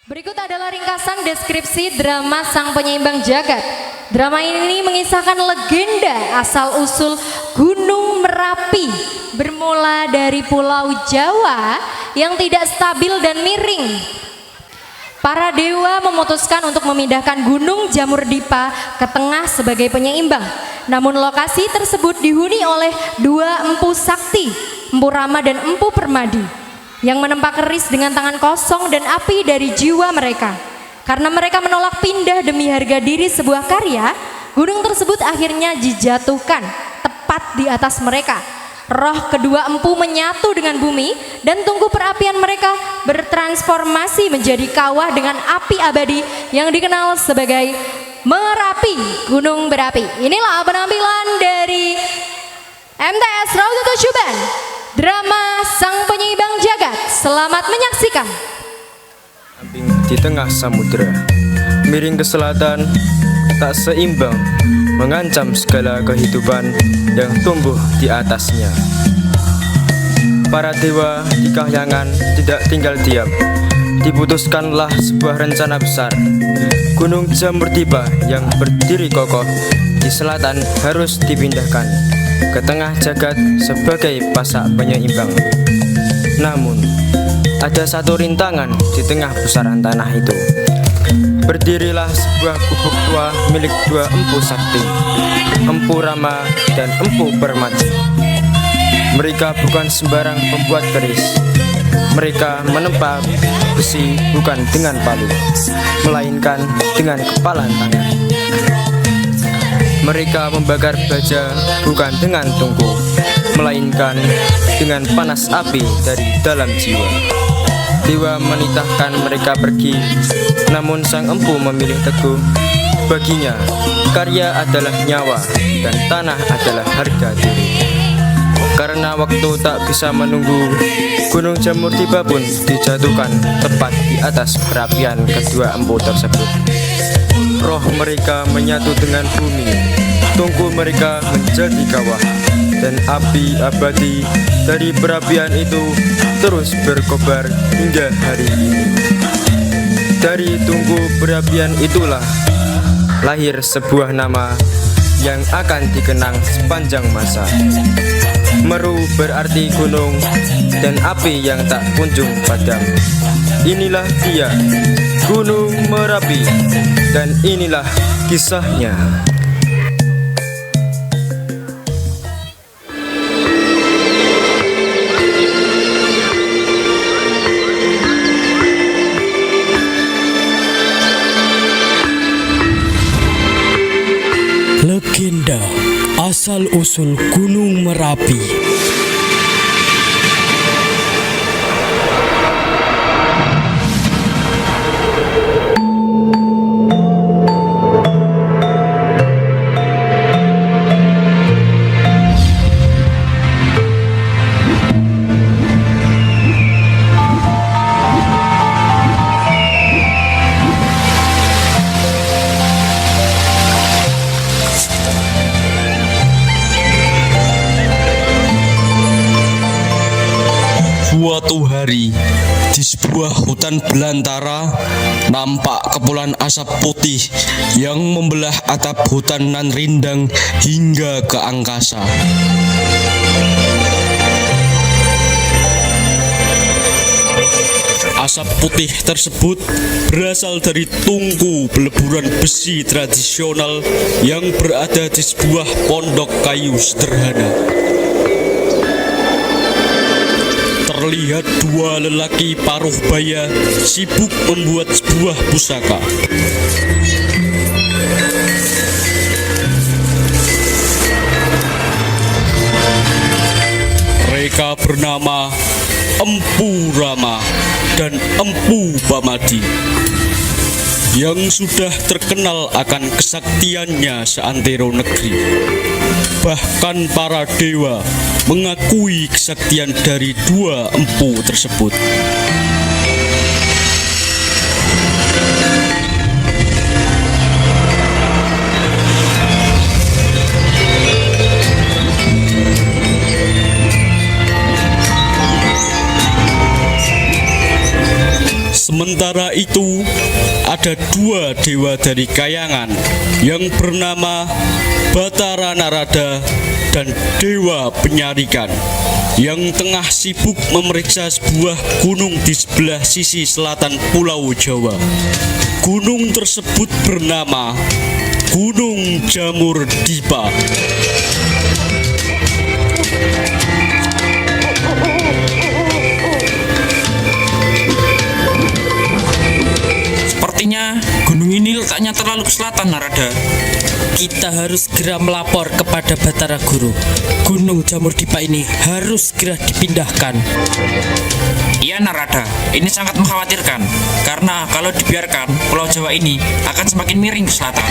Berikut adalah ringkasan deskripsi drama Sang Penyeimbang Jagat. Drama ini mengisahkan legenda asal-usul Gunung Merapi, bermula dari Pulau Jawa yang tidak stabil dan miring. Para dewa memutuskan untuk memindahkan Gunung Jamurdipa ke tengah sebagai penyeimbang. Namun lokasi tersebut dihuni oleh dua empu sakti, Empu Rama dan Empu Permadi, yang menempa keris dengan tangan kosong dan api dari jiwa mereka. Karena mereka menolak pindah demi harga diri sebuah karya, gunung tersebut akhirnya dijatuhkan tepat di atas mereka. Roh kedua empu menyatu dengan bumi dan tungku perapian mereka bertransformasi menjadi kawah dengan api abadi yang dikenal sebagai Merapi, Gunung Berapi. Inilah penampilan dari MTS Raudatul Syuban, drama Sang Penyeimbang Jagat. Selamat menyaksikan. Di tengah samudera, miring ke selatan, tak seimbang, mengancam segala kehidupan yang tumbuh di atasnya. Para dewa di kahyangan tidak tinggal diam. Diputuskanlah sebuah rencana besar. Gunung Jamurdipa yang berdiri kokoh di selatan harus dipindahkan ke tengah jagat sebagai pasak penyeimbang. Namun, ada satu rintangan di tengah pusaran tanah itu. Berdirilah sebuah gubuk tua milik dua empu sakti, Empu Rama dan Empu Permadi. Mereka bukan sembarang pembuat keris. Mereka menempa besi bukan dengan palu, melainkan dengan kepalan tangan. Mereka membakar baja bukan dengan tungku, melainkan dengan panas api dari dalam jiwa. Dewa menitahkan mereka pergi, namun sang empu memilih teguh. Baginya, karya adalah nyawa dan tanah adalah harga diri. Karena waktu tak bisa menunggu, Gunung Jamurdipa pun dijatuhkan tepat di atas perapian kedua empu tersebut. Roh mereka menyatu dengan bumi, tungku mereka menjadi kawah, dan api abadi dari perapian itu terus berkobar hingga hari ini. Dari tungku perapian itulah lahir sebuah nama yang akan dikenang sepanjang masa. Meru berarti gunung dan api yang tak kunjung padam. Inilah dia, Gunung Merapi, dan inilah kisahnya. Legenda asal-usul Gunung Merapi. Suatu hari, di sebuah hutan belantara, nampak kepulan asap putih yang membelah atap hutan nan rindang hingga ke angkasa. Asap putih tersebut berasal dari tungku peleburan besi tradisional yang berada di sebuah pondok kayu sederhana. Terlihat dua lelaki paruh baya sibuk membuat sebuah pusaka. Mereka bernama Empu Rama dan Empu Permadi, yang sudah terkenal akan kesaktiannya seantero negeri. Bahkan para dewa mengakui kesaktian dari dua empu tersebut. Sementara itu, ada dua dewa dari Kayangan yang bernama Batara Narada dan Dewa Penyarikan yang tengah sibuk memeriksa sebuah gunung di sebelah sisi selatan Pulau Jawa. Gunung tersebut bernama Gunung Jamur Dipa. Sepertinya gunung ini letaknya terlalu ke selatan, Narada. Kita harus segera melapor kepada Batara Guru. Gunung Jamur Dipa ini harus segera dipindahkan. Iya, Narada, ini sangat mengkhawatirkan. Karena kalau dibiarkan, Pulau Jawa ini akan semakin miring ke selatan.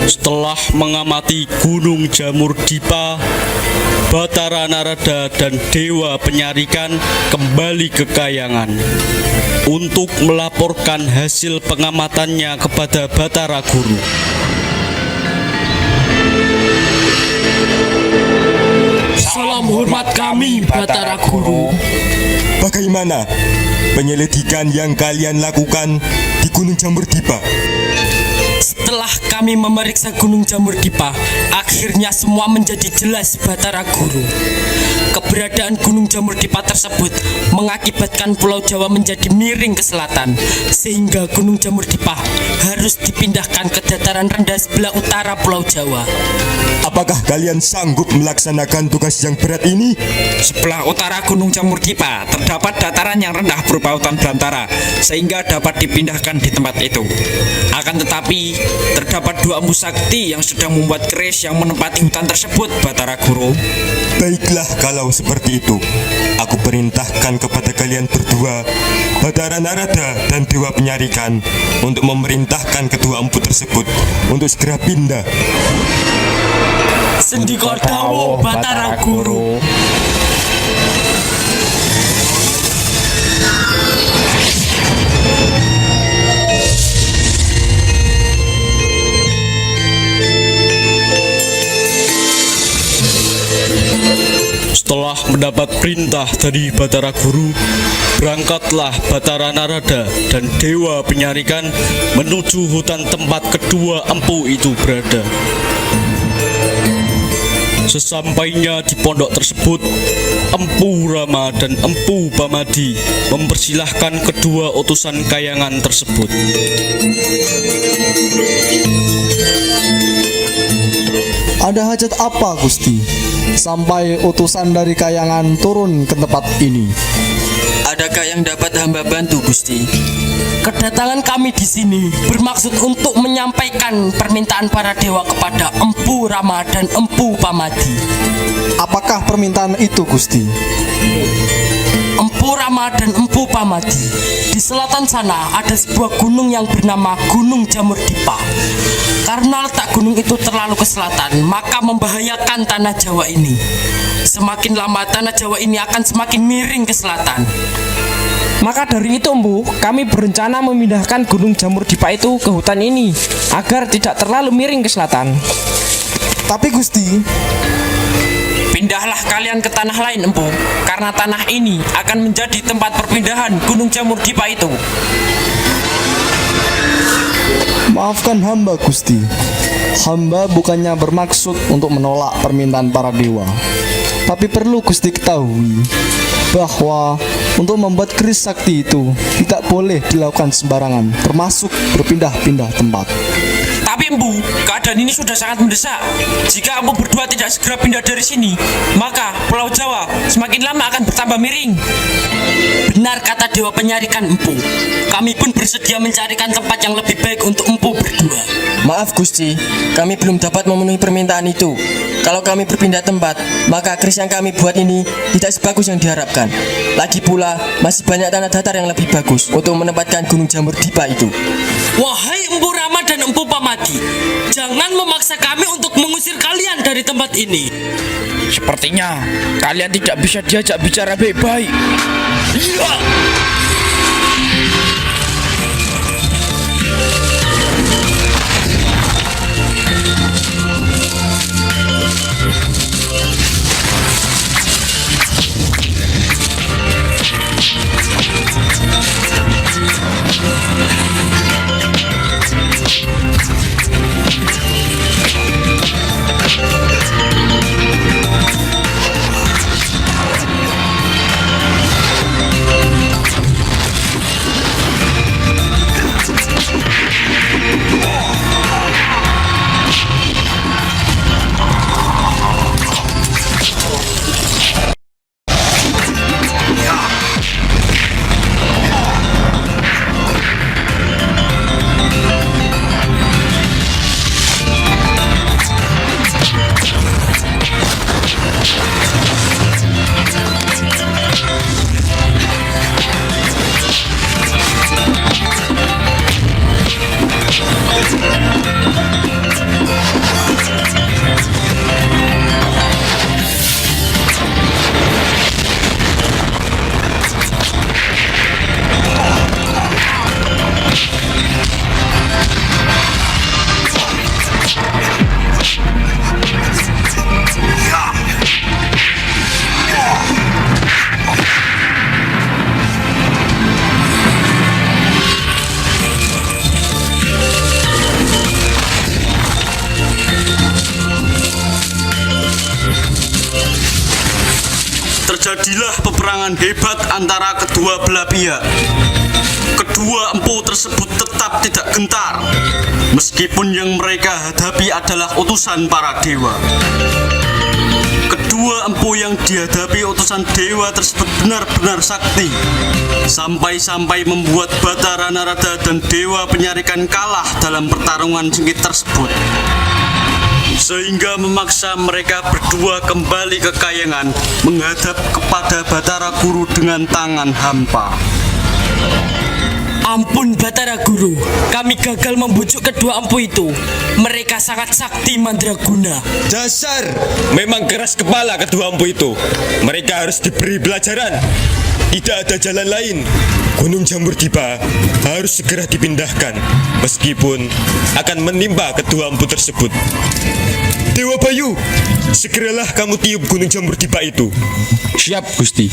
Setelah mengamati Gunung Jamur Dipa, Batara Narada dan Dewa Penyarikan kembali ke Kayangan untuk melaporkan hasil pengamatannya kepada Batara Guru. Salam hormat kami, Batara Guru. Bagaimana penyelidikan yang kalian lakukan di Gunung Jamur Dipa? Setelah kami memeriksa Gunung Jamur Dipa, akhirnya semua menjadi jelas, Batara Guru. Keberadaan Gunung Jamur Dipa tersebut mengakibatkan Pulau Jawa menjadi miring ke selatan, sehingga Gunung Jamur Dipa harus dipindahkan ke dataran rendah sebelah utara Pulau Jawa. Apakah kalian sanggup melaksanakan tugas yang berat ini? Sebelah utara Gunung Jamur Dipa terdapat dataran yang rendah berupa hutan belantara, sehingga dapat dipindahkan di tempat itu. Akan tetapi, terdapat dua empu sakti yang sedang membuat keris yang menempati hutan tersebut, Batara Guru. Baiklah kalau seperti itu. Aku perintahkan kepada kalian berdua, Batara Narada dan Dewa Penyarikan, untuk memerintahkan kedua empu tersebut untuk segera pindah. Sendika dawuh, Batara Guru. Setelah mendapat perintah dari Batara Guru, berangkatlah Batara Narada dan Dewa Penyarikan menuju hutan tempat kedua empu itu berada. Sesampainya di pondok tersebut, Empu Rama dan Empu Pamadi mempersilahkan kedua utusan Kayangan tersebut. Ada hajat apa, Gusti? Sampai utusan dari Kayangan turun ke tempat ini. Adakah yang dapat hamba bantu, Gusti? Kedatangan kami di sini bermaksud untuk menyampaikan permintaan para dewa kepada Empu Rama dan Empu Pamadi. Apakah permintaan itu, Gusti? Empu Rama dan Empu Pamadi, di selatan sana ada sebuah gunung yang bernama Gunung Jamur Dipa. Karena letak gunung itu terlalu ke selatan, maka membahayakan tanah Jawa ini. Semakin lama tanah Jawa ini akan semakin miring ke selatan. Maka dari itu, Empu, kami berencana memindahkan Gunung Jamur Dipa itu ke hutan ini agar tidak terlalu miring ke selatan. Tapi, Gusti, pindahlah kalian ke tanah lain, Empu, karena tanah ini akan menjadi tempat perpindahan Gunung Jamur Dipa itu. maafkan hamba, Gusti. Hamba bukannya bermaksud untuk menolak permintaan para dewa. Tapi perlu Gusti ketahui bahwa untuk membuat keris sakti itu tidak boleh dilakukan sembarangan, termasuk berpindah-pindah tempat. Tapi Empu, keadaan ini sudah sangat mendesak. Jika Empu berdua tidak segera pindah dari sini, maka Pulau Jawa semakin lama akan bertambah miring. Benar kata Dewa Penyarikan, Empu. Kami pun bersedia mencarikan tempat yang lebih baik untuk Empu berdua. Maaf Gusti, kami belum dapat memenuhi permintaan itu Kalau kami berpindah tempat, maka keris yang kami buat ini tidak sebagus yang diharapkan. Lagi pula, masih banyak tanah datar yang lebih bagus untuk menempatkan Gunung Jamur Dipa itu. Wahai Empu Rama dan Empu Pamadi, jangan memaksa kami untuk mengusir kalian dari tempat ini. Sepertinya kalian tidak bisa diajak bicara baik-baik. Iya. Terjadilah peperangan hebat antara kedua belah pihak. Kedua empu tersebut tetap tidak gentar, meskipun yang mereka hadapi adalah utusan para dewa. Kedua empu yang dihadapi utusan dewa tersebut benar-benar sakti, sampai-sampai membuat Batara Narada dan Dewa Penyarikan kalah dalam pertarungan sengit tersebut, sehingga memaksa mereka berdua kembali ke Kayangan menghadap kepada Batara Guru dengan tangan hampa. Ampun Batara Guru, kami gagal membujuk kedua empu itu. Mereka sangat sakti mandraguna. Dasar, memang keras kepala kedua empu itu. Mereka harus diberi pelajaran. Tidak ada jalan lain. Gunung Jamur Dipa harus segera dipindahkan, meskipun akan menimpa kedua empu tersebut. Dewa Bayu, segeralah kamu tiup Gunung Jamur Dipa itu. Siap, Gusti.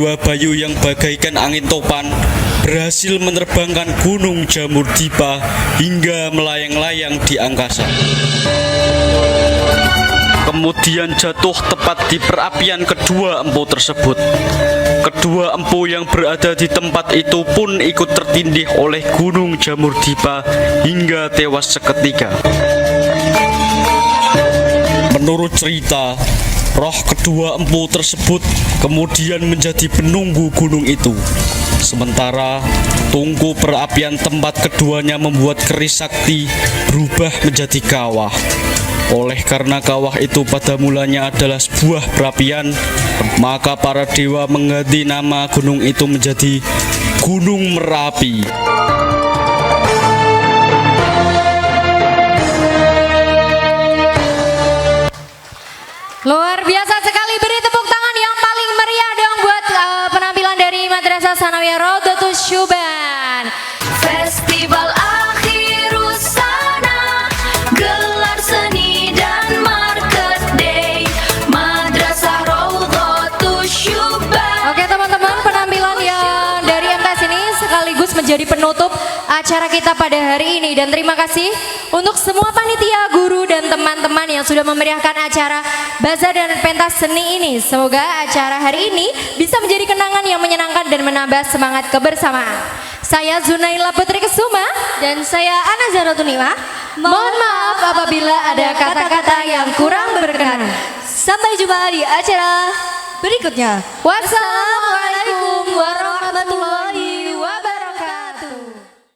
Dewa Bayu yang bagaikan angin topan berhasil menerbangkan Gunung Jamur Dipa hingga melayang-layang di angkasa. Kemudian jatuh tepat di perapian kedua empu tersebut. Kedua empu yang berada di tempat itu pun ikut tertindih oleh Gunung Jamur Dipa hingga tewas seketika. Menurut cerita, roh kedua empu tersebut kemudian menjadi penunggu gunung itu. Sementara tungku perapian tempat keduanya membuat keris sakti berubah menjadi kawah. Oleh karena kawah itu pada mulanya adalah sebuah perapian, maka para dewa mengganti nama gunung itu menjadi Gunung Merapi. Luar biasa sekali, beri tepuk tangan yang paling meriah dong buat penampilan dari Madrasah Sanawiyah Raudatus Syuban. Festival Akhirus Sana, gelar seni dan market day, Madrasah Raudatus Syuban. Oke teman-teman, penampilan yang dari MTS ini sekaligus menjadi penutup acara kita pada hari ini. Dan terima kasih untuk semua panitia, guru, dan teman-teman yang sudah memeriahkan acara Bazar dan Pentas Seni ini. Semoga acara hari ini bisa menjadi kenangan yang menyenangkan dan menambah semangat kebersamaan. Saya Zunaila Putri Kesuma dan saya Ana Zaratunima. Mohon maaf apabila ada kata-kata yang kurang berkenan. Sampai jumpa di acara berikutnya. Wassalamualaikum.